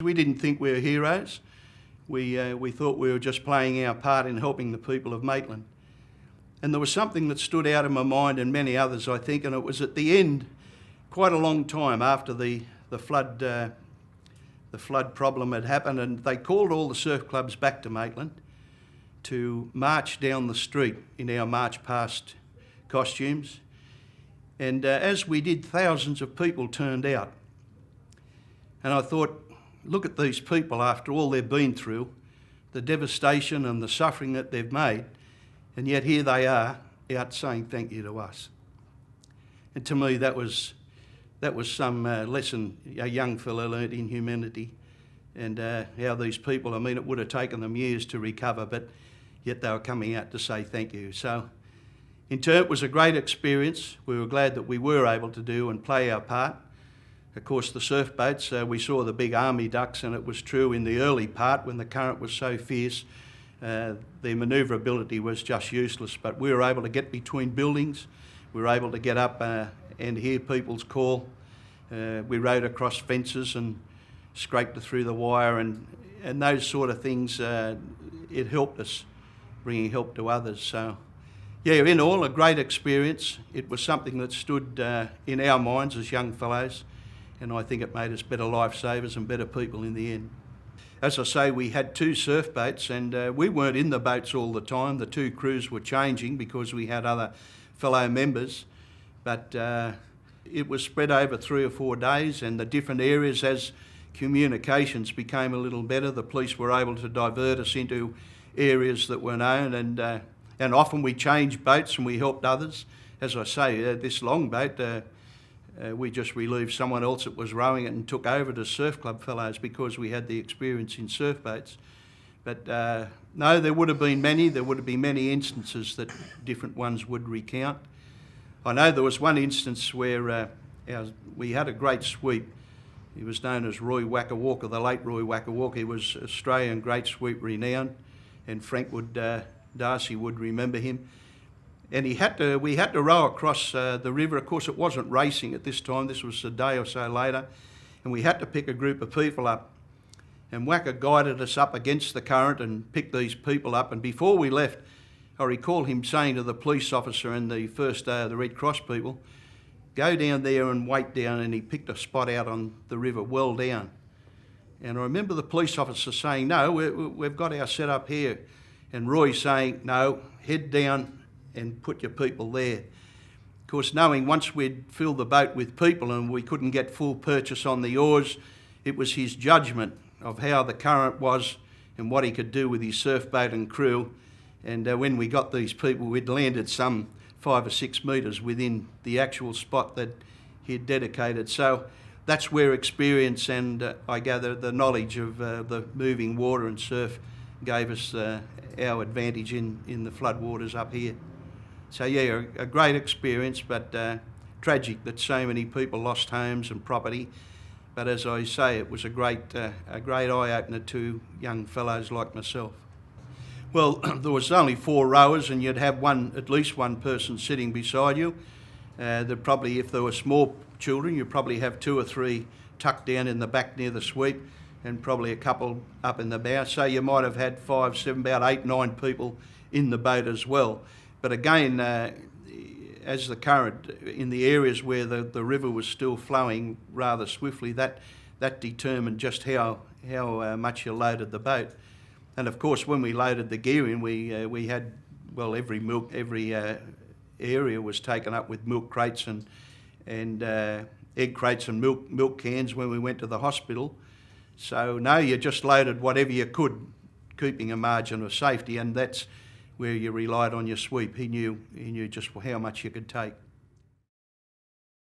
We didn't think we were heroes. We thought we were just playing our part in helping the people of Maitland. And there was something that stood out in my mind and many others, I think, and it was at the end, quite a long time after the flood problem had happened, and they called all the surf clubs back to Maitland to march down the street in our march past costumes. And as we did, thousands of people turned out. And I thought, look at these people after all they've been through, the devastation and the suffering that they've made, and yet here they are out saying thank you to us. And to me that was some lesson a young fellow learnt in humanity, and how these people, I mean, it would have taken them years to recover, but yet they were coming out to say thank you. So in turn it was a great experience. We were glad that we were able to do and play our part. Of course, the surf boats, we saw the big army ducks, and it was true in the early part when the current was so fierce, their manoeuvrability was just useless, but we were able to get between buildings, we were able to get up and hear people's call. We rode across fences and scraped through the wire, and those sort of things, it helped us, bringing help to others. So yeah, in all, a great experience. It was something that stood in our minds as young fellows, and I think it made us better lifesavers and better people in the end. As I say, we had two surf boats, and we weren't in the boats all the time. The two crews were changing because we had other fellow members, but it was spread over 3 or 4 days, and the different areas, as communications became a little better, the police were able to divert us into areas that were known, and often we changed boats and we helped others. As I say, this longboat, we just relieved someone else that was rowing it and took over to surf club fellows because we had the experience in surf boats. But no, there would have been many instances that different ones would recount. I know there was one instance where we had a great sweep. He was known as Roy Wacka Walker, the late Roy Wacka Walker. He was Australian great sweep renowned, and Frank Darcy would remember him. And we had to row across the river. Of course, it wasn't racing at this time. This was a day or so later. And we had to pick a group of people up. And Wacka guided us up against the current and picked these people up. And before we left, I recall him saying to the police officer and the first the Red Cross people, go down there and wait down. And he picked a spot out on the river well down. And I remember the police officer saying, no, we've got our set up here. And Roy saying, no, head down and put your people there. Of course, knowing once we'd filled the boat with people and we couldn't get full purchase on the oars, it was his judgment of how the current was and what he could do with his surf boat and crew. And when we got these people, we'd landed some 5 or 6 metres within the actual spot that he'd dedicated. So that's where experience and I gather the knowledge of the moving water and surf gave us our advantage in the flood waters up here. So yeah, a great experience, but tragic that so many people lost homes and property. But as I say, it was a great eye-opener to young fellows like myself. Well, there was only 4 rowers, and you'd have at least one person sitting beside you. There'd probably, if there were small children, you'd probably have 2 or 3 tucked down in the back near the sweep, and probably a couple up in the bow. So you might have had 5, 7, about 8, 9 people in the boat as well. But again, as the current in the areas where the river was still flowing rather swiftly, that determined just how much you loaded the boat. And of course, when we loaded the gear in, we had, well, every area was taken up with milk crates and egg crates and milk cans when we went to the hospital. So no, you just loaded whatever you could, keeping a margin of safety, and that's where you relied on your sweep. He knew just how much you could take.